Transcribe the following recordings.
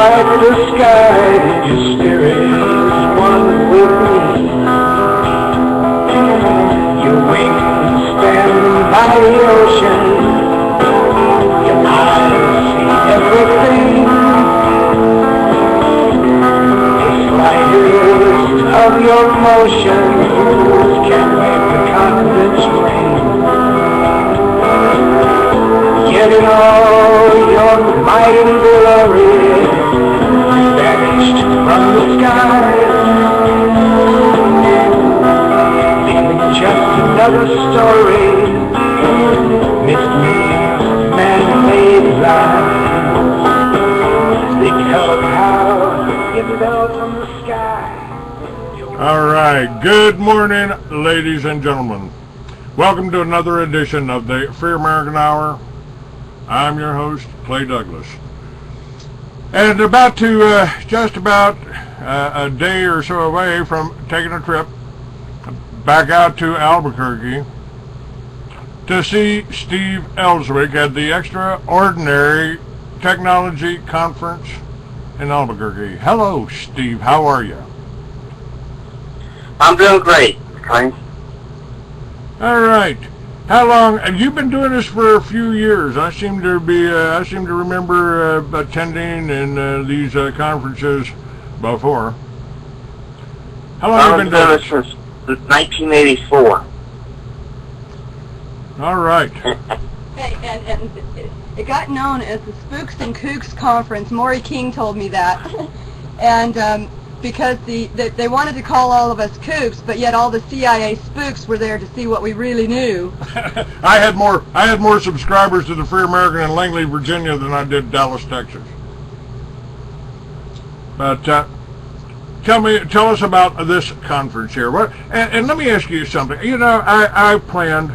right to the sky, your spirit is one with me. Your wings stand by the ocean, your eyes see everything. The slightest of your motions can make the continents ring. Yet in all your might and glory, vanished from the skies, leaving just another story, mysteries of man-made lies. They tell of how it fell from the sky. All right, good morning, ladies and gentlemen. Welcome to another edition of the Free American Hour. I'm your host, Clay Douglas. And about to, just about a day or so away from taking a trip back out to Albuquerque to see Steve Elswick at the Extraordinary Technology Conference in Albuquerque. Hello, Steve. How are you? I'm doing great, Clay. All right. How long? And you've been doing this for a few years. I seem to remember attending in these conferences before. How long have you been doing this? Since 1984. All right. Hey, and it got known as the Spooks and Kooks Conference. Maury King told me that, and because they wanted to call all of us kooks, but yet all the CIA spooks were there to see what we really knew. I had more subscribers to the Free American in Langley, Virginia than I did Dallas, Texas. But tell us about this conference here. And let me ask you something. You know, I planned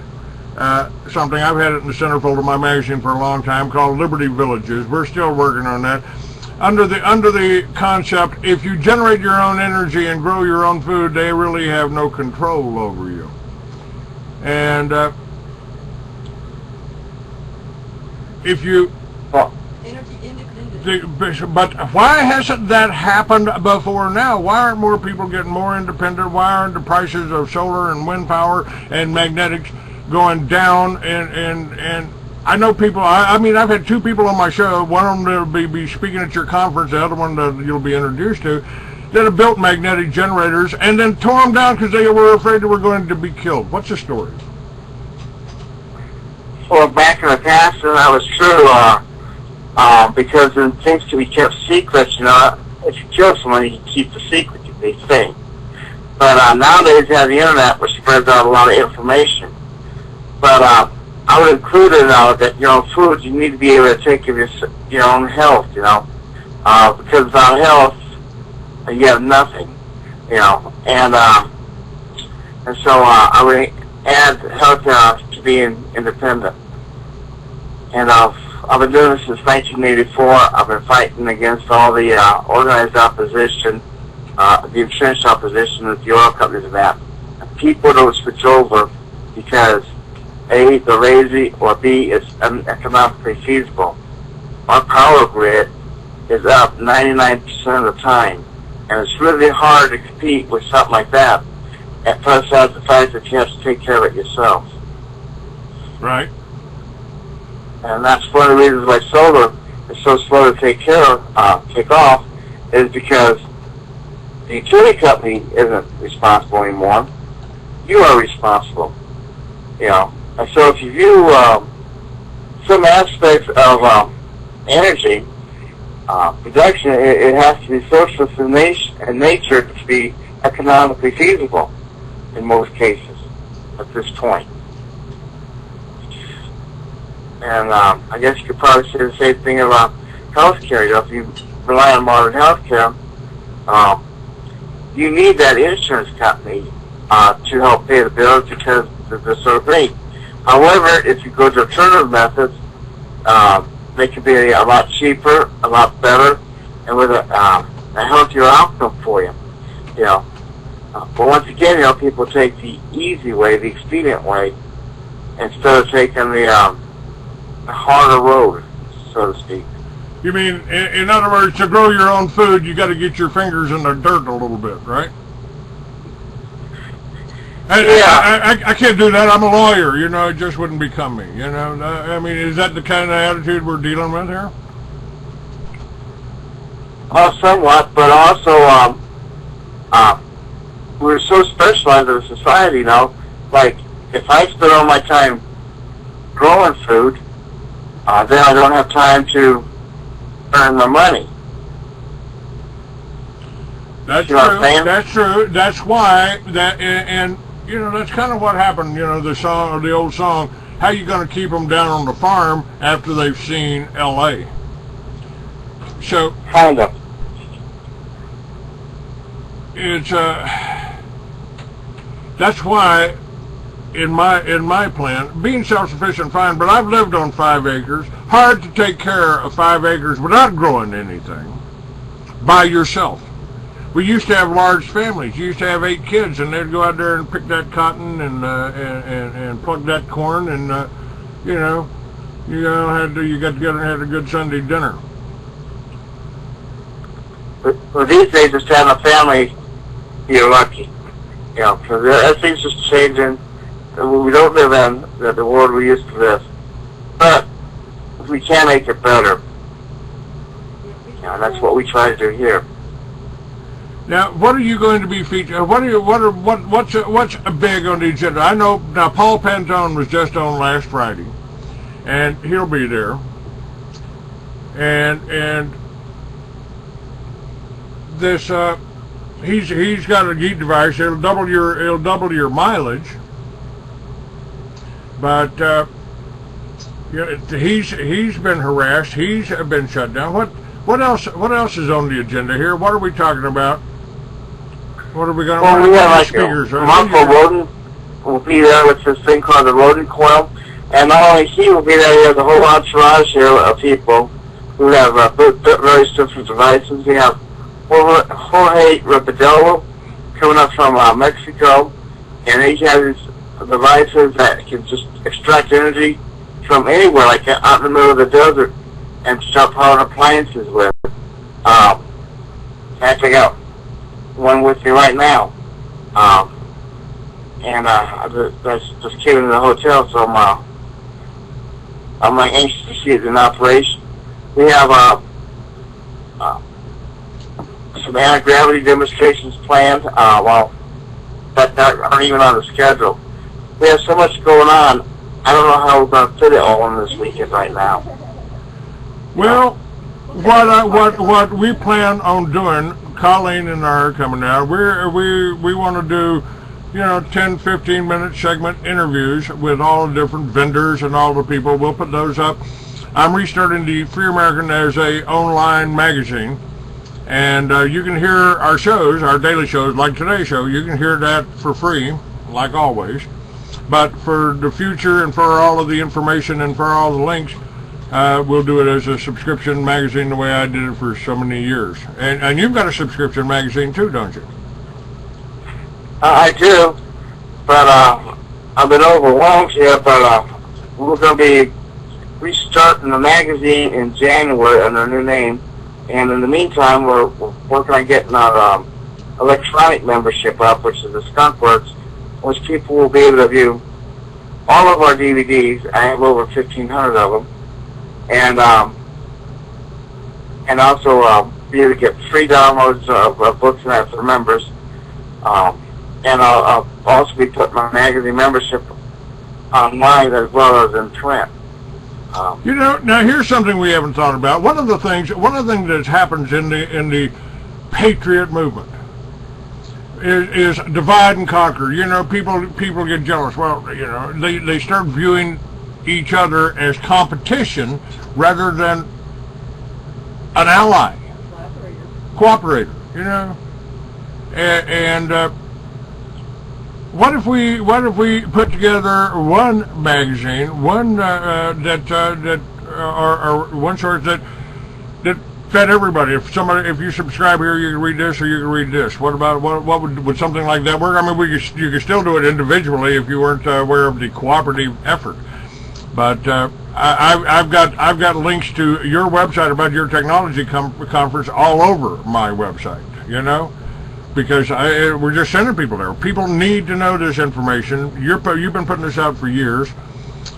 something. I've had it in the centerfold of my magazine for a long time called Liberty Villages. We're still working on that. Under the concept, if you generate your own energy and grow your own food, they really have no control over you. And if you, but why hasn't that happened before now? Why aren't more people getting more independent? Why aren't the prices of solar and wind power and magnetics going down? And I know people, I mean, I've had two people on my show, one of them will be speaking at your conference, the other one that you'll be introduced to, that have built magnetic generators and then tore them down because they were afraid they were going to be killed. What's the story? Well, back in the past, that was true, because when things can be kept secret, you know, if you kill someone, you can keep the secret, they say. But nowadays, you have the internet, which spreads out a lot of information. But I would include in that your own food, you need to be able to take care of your own health, you know, because without health, you have nothing, you know, and so I would add health to being independent. And I've been doing this since 1984. I've been fighting against all the organized opposition, the entrenched opposition that the oil companies have had. People don't switch over because A, they're lazy, or B, it's economically feasible. Our power grid is up 99% of the time, and it's really hard to compete with something like that. And plus, that's the fact that you have to take care of it yourself. Right. And that's one of the reasons why solar is so slow to take off, is because the utility company isn't responsible anymore. You are responsible, you know. And so if you view some aspects of energy production, it has to be socialist in nature to be economically feasible in most cases at this point. And I guess you could probably say the same thing about healthcare. You know, if you rely on modern healthcare, you need that insurance company to help pay the bills because they're so great. However, if you go to alternative methods, they can be a lot cheaper, a lot better, and with a healthier outcome for you. You know, but once again, you know, people take the easy way, the expedient way, instead of taking the harder road, so to speak. You mean, in other words, to grow your own food, you got to get your fingers in the dirt a little bit, right? I can't do that. I'm a lawyer. You know, it just wouldn't become me. You know, I mean, is that the kind of attitude we're dealing with here? Somewhat, but also, we're so specialized as a society now. Like, if I spend all my time growing food, then I don't have time to earn my money. That's you know true. That's true. That's why that, and you know, that's kind of what happened. You know, the song or the old song. How you going to keep them down on the farm after they've seen L.A.? So kind of. It's that's why in my plan, being self-sufficient, fine, but I've lived on 5 acres. Hard to take care of 5 acres without growing anything by yourself. We used to have large families. You used to have 8 kids, and they'd go out there and pick that cotton and pluck that corn, and you got together and had a good Sunday dinner. Well, these days, just having a family, you're lucky. You know, because things just changing. We don't live in the world we used to live, but we can make it better. You know, and that's what we try to do here. Now, what are you going to be featured? What's big on the agenda? I know now Paul Pantone was just on last Friday, and he'll be there. And this he's got a heat device. It'll double your mileage. But he's been harassed. He's been shut down. What else is on the agenda here? What are we talking about? What are we going to? Well, we have like speakers. Marco Roden will be there with this thing called the Roden Coil, and not only he will be there, he has a whole entourage here of people who have various different devices. We have Jorge Repedillo coming up from Mexico, and he has these devices that can just extract energy from anywhere, like out in the middle of the desert, and start powering appliances with. I got one with me right now, and that's just came into the hotel, so I'm like anxious to see it in operation. We have some anti-gravity demonstrations planned. That aren't even on the schedule. We have so much going on. I don't know how we're going to fit it all in this weekend right now. Well, what we plan on doing, Colleen and I are coming out. We want to do, 10-15 minute segment interviews with all the different vendors and all the people. We'll put those up. I'm restarting the Free American as a online magazine, and you can hear our shows, our daily shows, like today's show. You can hear that for free, like always. But for the future and for all of the information and for all the links, we'll do it as a subscription magazine the way I did it for so many years. And you've got a subscription magazine too, don't you? I do, but I've been overwhelmed here, but we're going to be restarting the magazine in January under a new name. And in the meantime, we're working on getting our electronic membership up, which is the Skunk Works, which people will be able to view all of our DVDs. I have over 1,500 of them, and also be able to get free downloads of books and that for members. And I'll also be putting my magazine membership online as well as in print. Now here's something we haven't thought about. One of the things that happens in the patriot movement is divide and conquer. People get jealous. Well, they start viewing each other as competition rather than an ally, cooperator. And what if we put together one magazine, one or one source that fed everybody? If you subscribe here, you can read this or you can read this. What about what would something like that work? I mean, you could still do it individually if you weren't aware of the cooperative effort. But I've got links to your website about your technology conference all over my website. You know, because we're just sending people there. People need to know this information. You've been putting this out for years.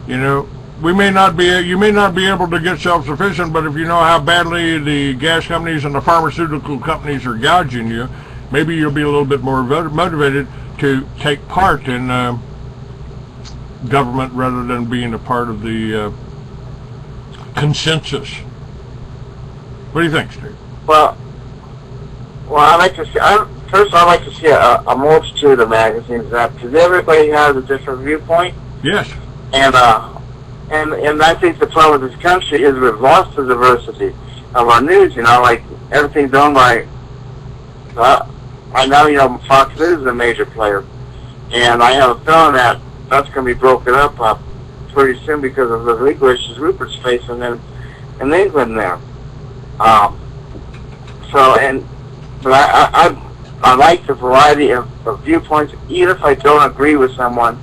You know, you may not be able to get self-sufficient, but if you know how badly the gas companies and the pharmaceutical companies are gouging you, maybe you'll be a little bit more motivated to take part in government rather than being a part of the consensus. What do you think, Steve? Well, I like to see. First, I like to see a multitude of magazines because everybody has a different viewpoint. Yes. And I think the problem with this country is we've lost the diversity of our news. You know, like everything's done by. I know, you know, Fox News is a major player, and I have a feeling that that's going to be broken up pretty soon because of the legal issues Rupert's facing in England there. But I like the variety of viewpoints. Even if I don't agree with someone,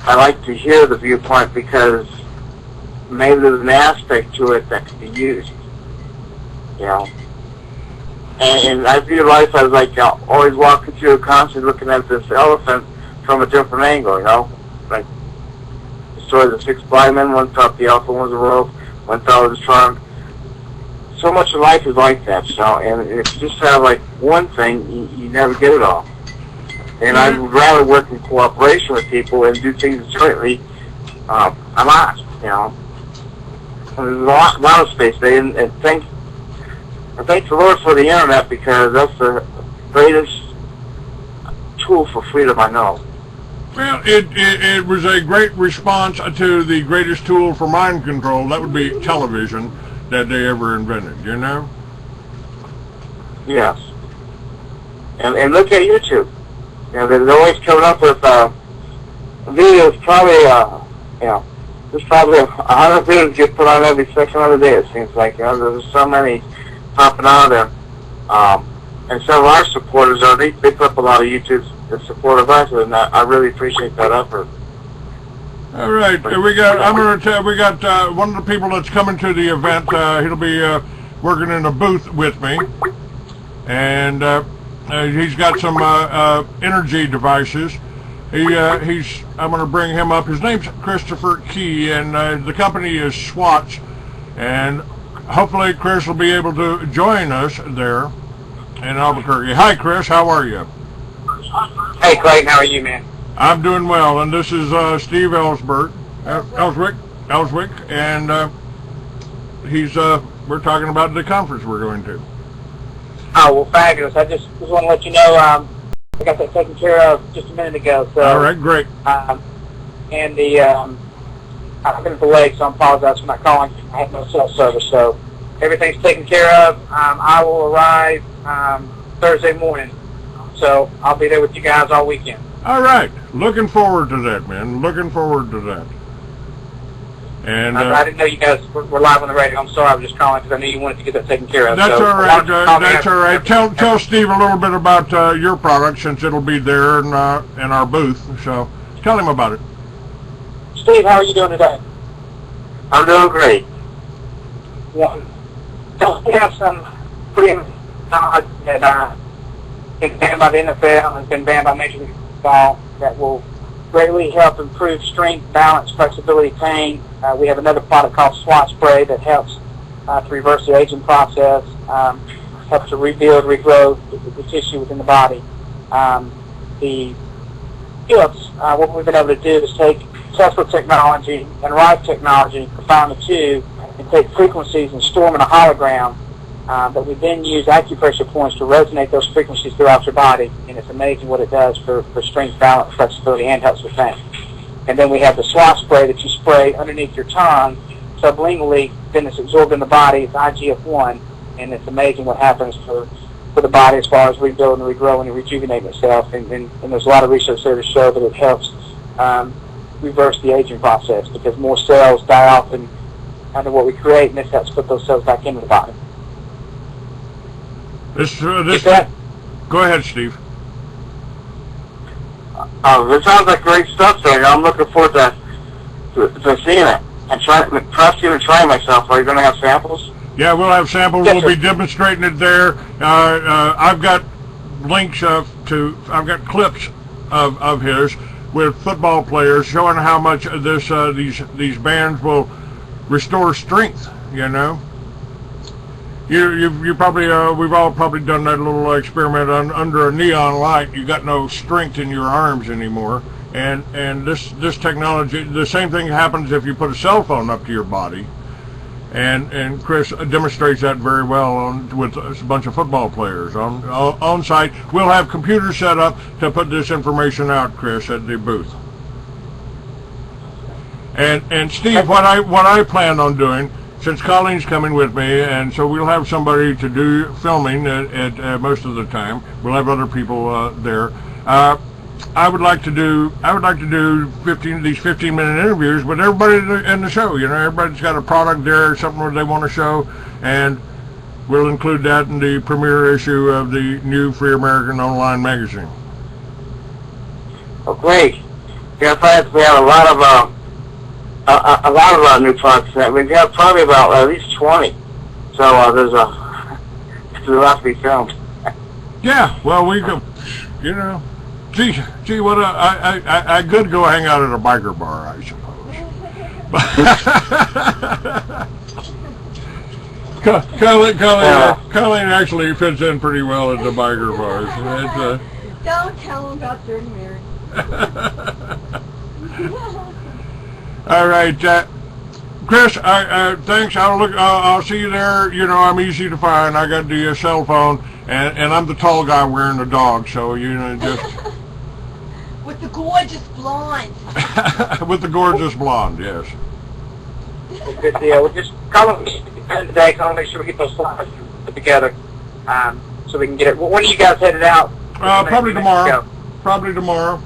I like to hear the viewpoint because maybe there's an aspect to it that can be used. You know. And I view life as like always walking through, constantly looking at this elephant from a different angle, you know? Like the story of the 6 blind men, one thought the elephant was a rope, one thought it was a trunk. So much of life is like that, so, and if you just have like one thing, you never get it all. And I would rather work in cooperation with people and do things jointly. I'm not, you know. And there's a lot of space there, and I thank the Lord for the internet because that's the greatest tool for freedom I know. Well, it was a great response to the greatest tool for mind control. That would be television that they ever invented, you know? Yes. And look at YouTube. You know, they're always coming up with videos, probably, you know, there's probably 100 videos get put on every second of the day, it seems like. You know, there's so many popping out there. And some of our supporters, they put up a lot of YouTube in support of us, and I really appreciate that effort. All right, we got one of the people that's coming to the event. He'll be working in a booth with me, and he's got some energy devices. I'm going to bring him up. His name's Christopher Key, and the company is Swatch, and hopefully Chris will be able to join us there in Albuquerque. Hi, Chris. How are you? Hey, Clayton. How are you, man? I'm doing well, and this is Steve Elswick, and we're talking about the conference we're going to. Oh, well, fabulous. I just want to let you know I got that taken care of just a minute ago. So, all right, great. And I've been delayed, so I apologize for not calling. I have no cell service, so everything's taken care of. I will arrive Thursday morning, so I'll be there with you guys all weekend. All right. Looking forward to that, man. Looking forward to that. And I didn't know you guys were live on the radio. I'm sorry. I was just calling because I knew you wanted to get that taken care of. That's so all right. That's all right. Tell Steve a little bit about your product since it'll be there in our booth. So tell him about it. Steve, how are you doing today? I'm doing great. Well, we have some pretty knowledge that been banned by the NFL and has been banned by Major League Baseball that will greatly help improve strength, balance, flexibility, pain. We have another product called SWAT Spray that helps to reverse the aging process, helps to rebuild, regrow the tissue within the body. The Philips, what we've been able to do is take Tesla technology and Rife technology, combine the two, and take frequencies and store them in a hologram. But we then use acupressure points to resonate those frequencies throughout your body, and it's amazing what it does for strength, balance, flexibility, and helps with pain. And then we have the SWAT spray that you spray underneath your tongue, sublingually, then it's absorbed in the body. It's IGF-1, and it's amazing what happens for the body as far as rebuilding, regrowing, and rejuvenating itself. And there's a lot of research there to show that it helps reverse the aging process because more cells die off under what we create, and this helps put those cells back into the body. Go ahead, Steve. This sounds like great stuff, so I'm looking forward to seeing it. and perhaps even try myself. Are you going to have samples? Yeah, we'll have samples. Yes, We'll sir. be demonstrating it there. I've got links I've got clips of his with football players showing how much these bands will restore strength. You know, you probably we've all probably done that little experiment under a neon light. You got no strength in your arms anymore, and this technology, the same thing happens if you put a cell phone up to your body. And Chris demonstrates that very well with a bunch of football players on site. We'll have computers set up to put this information out, Chris, at the booth. And Steve, what I plan on doing, since Colleen's coming with me, and so we'll have somebody to do filming at most of the time. We'll have other people there. I would like to do 15-minute interviews with everybody in the show. You know, everybody's got a product there, something that they want to show, and we'll include that in the premiere issue of the new Free American Online magazine. Oh, great! Yeah, we have a lot of new products. We have probably about at least 20. So there's a lot to be filmed. Yeah, well, we go. You know. Gee, what I could go hang out at a biker bar, I suppose. Colleen actually fits in pretty well at the biker bars. Don't tell him about Dirty Mary. All right, Chris. Thanks. I'll see you there. You know, I'm easy to find. I got the cell phone, and I'm the tall guy wearing the dog. So you know, just. With the gorgeous blonde. With the gorgeous blonde, yes. Good deal. We'll just call them today. Call them, make sure we get those slides put together, so we can get it. When are you guys headed out? Probably tomorrow. Probably tomorrow.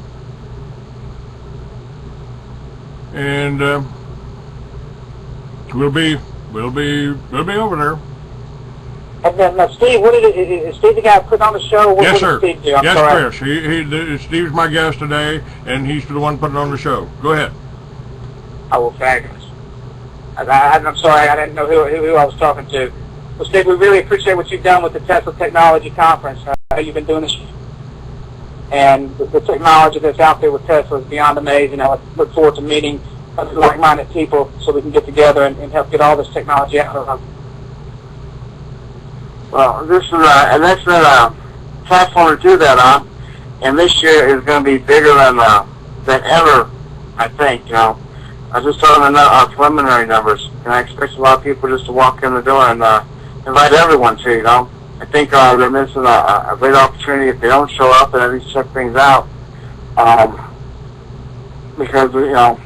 And we'll be over there. And then Steve, is Steve the guy putting on the show? Yes, sir. What does Steve do? I'm yes, sorry. Chris. Steve's my guest today, and he's the one putting on the show. Go ahead. Oh, well, fabulous. I'm sorry, I didn't know who I was talking to. Well, Steve, we really appreciate what you've done with the Tesla Technology Conference. You've been doing this, and the technology that's out there with Tesla is beyond amazing. I look forward to meeting other like-minded people so we can get together and help get all this technology out of them. Well, this is and that's been a platform to do that on, and this year is going to be bigger than ever. I think. You know, I was just talking about preliminary numbers, and I expect a lot of people just to walk in the door and invite everyone to. You know, I think they're missing a great opportunity if they don't show up and at least check things out, because you know